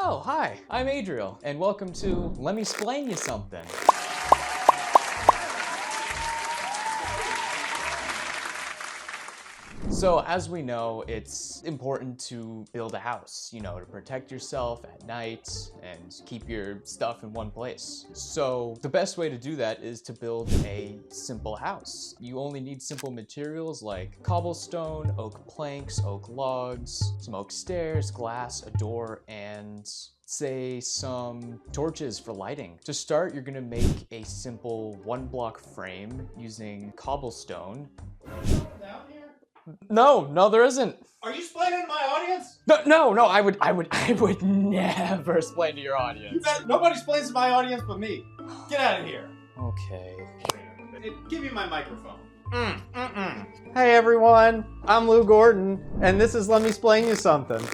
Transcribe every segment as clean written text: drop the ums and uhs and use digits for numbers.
Oh, hi, I'm Adriel, and welcome to Let Me Splain You Something. So as we know, it's important to build a house, to protect yourself at night and keep your stuff in one place. So the best way to do that is to build a simple house. You only need simple materials like cobblestone, oak planks, oak logs, some oak stairs, glass, a door, and say some torches for lighting. To start, you're gonna make a simple 1-block frame using cobblestone. Down here? No, there isn't. Are you splaining to my audience? No, I would never explain to your audience. Nobody splains to my audience but me. Get out of here. Okay. Give me my microphone. Hey everyone, I'm Lou Gordon, and this is Let Me Splain You Something.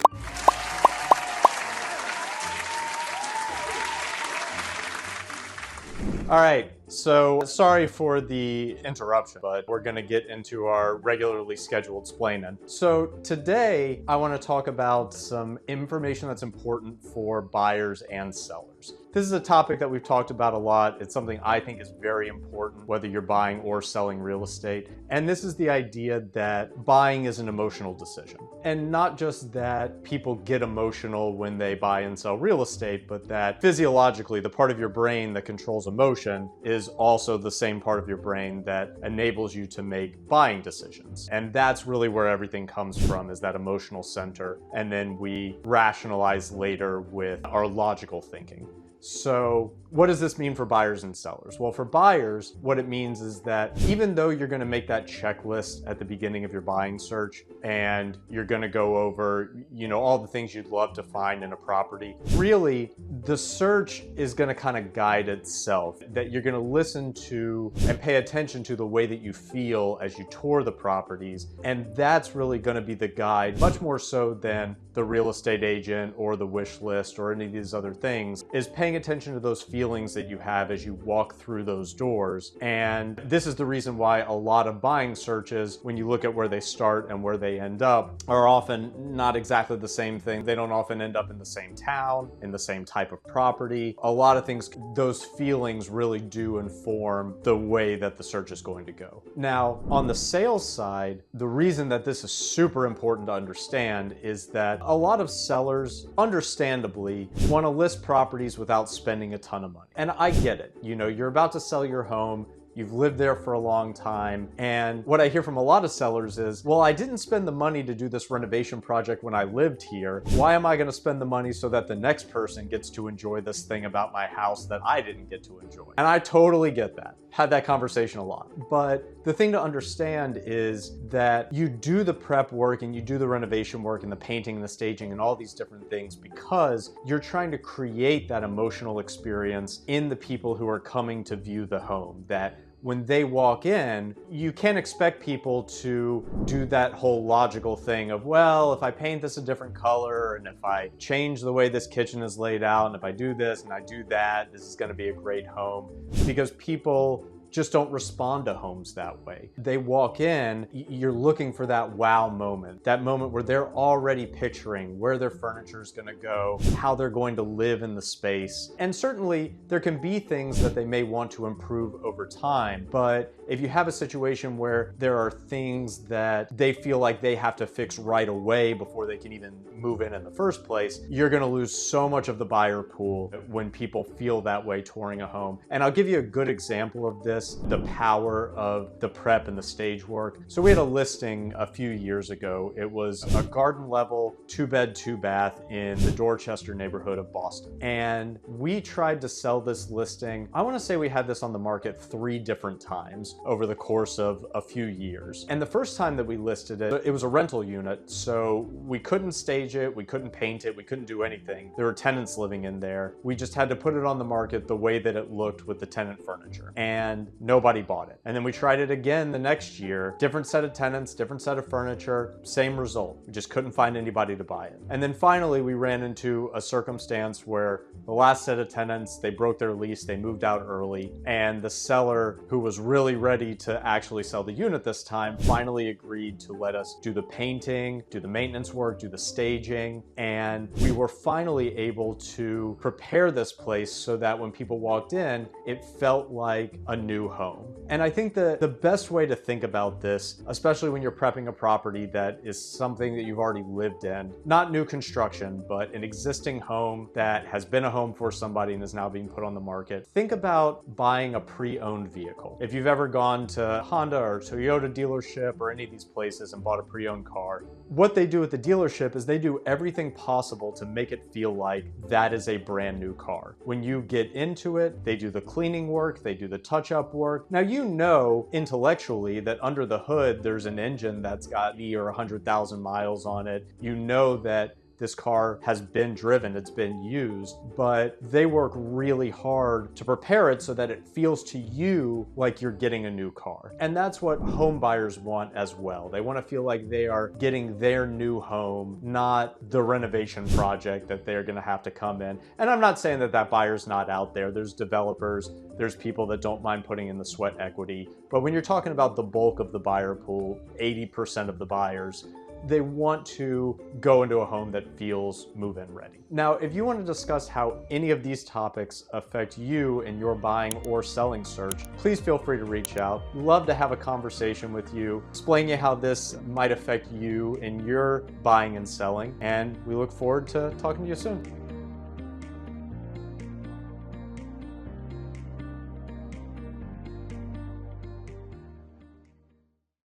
All right, so sorry for the interruption, but we're gonna get into our regularly scheduled splaining. So today, I wanna talk about some information that's important for buyers and sellers. This is a topic that we've talked about a lot. It's something I think is very important, whether you're buying or selling real estate. And this is the idea that buying is an emotional decision. And not just that people get emotional when they buy and sell real estate, but that physiologically, the part of your brain that controls emotion is also the same part of your brain that enables you to make buying decisions. And that's really where everything comes from, is that emotional center. And then we rationalize later with our logical thinking. So what does this mean for buyers and sellers? Well, for buyers, what it means is that even though you're going to make that checklist at the beginning of your buying search and you're going to go over, all the things you'd love to find in a property, really the search is going to kind of guide itself, that you're going to listen to and pay attention to the way that you feel as you tour the properties. And that's really going to be the guide, much more so than the real estate agent or the wish list or any of these other things, is paying attention to those feelings that you have as you walk through those doors. And this is the reason why a lot of buying searches, when you look at where they start and where they end up, are often not exactly the same thing. They don't often end up in the same town, in the same type of property. A lot of things, those feelings really do inform the way that the search is going to go. Now, on the sales side, the reason that this is super important to understand is that a lot of sellers, understandably, want to list properties without spending a ton of money. And I get it. You're about to sell your home. You've lived there for a long time. And what I hear from a lot of sellers is, well, I didn't spend the money to do this renovation project when I lived here. Why am I going to spend the money so that the next person gets to enjoy this thing about my house that I didn't get to enjoy? And I totally get that. Had that conversation a lot. But the thing to understand is that you do the prep work and you do the renovation work and the painting and the staging and all these different things because you're trying to create that emotional experience in the people who are coming to view the home, that when they walk in, you can't expect people to do that whole logical thing of, well, if I paint this a different color, and if I change the way this kitchen is laid out, and if I do this and I do that, this is gonna be a great home. Because people just don't respond to homes that way. They walk in, you're looking for that wow moment, that moment where they're already picturing where their furniture is gonna go, how they're going to live in the space. And certainly there can be things that they may want to improve over time, but if you have a situation where there are things that they feel like they have to fix right away before they can even move in the first place, you're gonna lose so much of the buyer pool when people feel that way touring a home. And I'll give you a good example of this, the power of the prep and the stage work. So we had a listing a few years ago. It was a garden level, 2-bed, 2-bath in the Dorchester neighborhood of Boston. And we tried to sell this listing. I wanna say we had this on the market 3 different times over the course of a few years. And the first time that we listed it, it was a rental unit. So we couldn't stage it, we couldn't paint it, we couldn't do anything. There were tenants living in there. We just had to put it on the market the way that it looked with the tenant furniture. And and nobody bought it. And then we tried it again the next year, different set of tenants, different set of furniture, same result. We just couldn't find anybody to buy it. And then finally we ran into a circumstance where the last set of tenants, they broke their lease, they moved out early, and the seller, who was really ready to actually sell the unit this time, finally agreed to let us do the painting, do the maintenance work, do the staging, and we were finally able to prepare this place so that when people walked in, it felt like a new home. And I think the best way to think about this, especially when you're prepping a property that is something that you've already lived in, not new construction, but an existing home that has been a home for somebody and is now being put on the market, think about buying a pre-owned vehicle. If you've ever gone to Honda or Toyota dealership or any of these places and bought a pre-owned car, what they do at the dealership is they do everything possible to make it feel like that is a brand new car. When you get into it, they do the cleaning work, they do the touch-up work. Now you know intellectually that under the hood there's an engine that's got 80 or 100,000 miles on it. You know that this car has been driven, it's been used, but they work really hard to prepare it so that it feels to you like you're getting a new car. And that's what home buyers want as well. They want to feel like they are getting their new home, not the renovation project that they're going to have to come in. And I'm not saying that that buyer's not out there. There's developers, there's people that don't mind putting in the sweat equity. But when you're talking about the bulk of the buyer pool, 80% of the buyers, they want to go into a home that feels move-in ready. Now, if you want to discuss how any of these topics affect you in your buying or selling search, please feel free to reach out. Love to have a conversation with you, explain you how this might affect you in your buying and selling, and we look forward to talking to you soon.